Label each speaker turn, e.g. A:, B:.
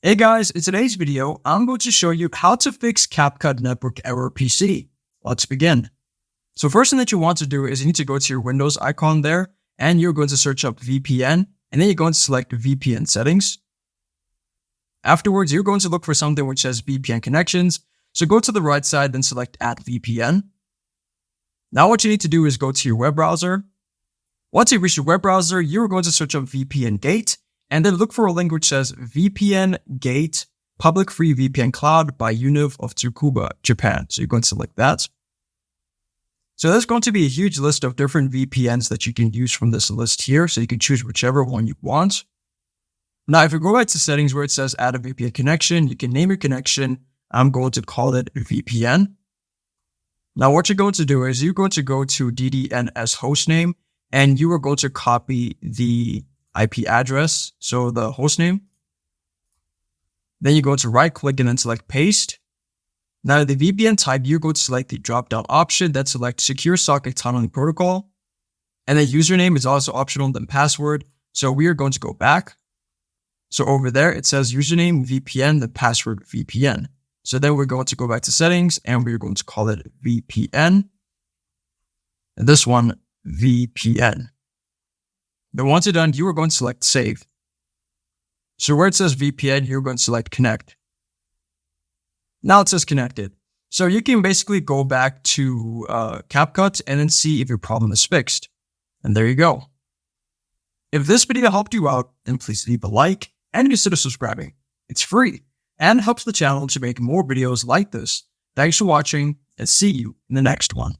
A: Hey guys, in today's video, I'm going to show you how to fix CapCut network error PC. Let's begin. So first thing that you want to do is you need to go to your Windows icon there, and you're going to search up VPN, and then you're going to select VPN settings. Afterwards, you're going to look for something which says VPN connections. So go to the right side, then select Add VPN. Now what you need to do is go to your web browser. Once you reach your web browser, you're going to search up VPN Gate, and then look for a link which says VPN Gate Public Free VPN Cloud by Univ of Tsukuba, Japan. So you're going to select that. So there's going to be a huge list of different VPNs that you can use from this list here. So you can choose whichever one you want. Now, if you go back to settings where it says add a VPN connection, you can name your connection. I'm going to call it VPN. Now, what you're going to do is you're going to go to DDNS hostname, and you are going to copy the IP address, so the hostname. Then you go to right click and then select paste. Now the VPN type, you're going to select the drop down option that selects secure socket tunneling protocol. And then username is also optional, then password. So we are going to go back. So over there, it says username VPN, then password VPN. So then we're going to go back to settings and we're going to call it VPN. And this one, VPN. Then once you're done, you are going to select save. So where it says VPN, you're going to select connect. Now it says connected. So you can basically go back to CapCut and then see if your problem is fixed. And there you go. If this video helped you out, then please leave a like and consider subscribing. It's free and helps the channel to make more videos like this. Thanks for watching and see you in the next one.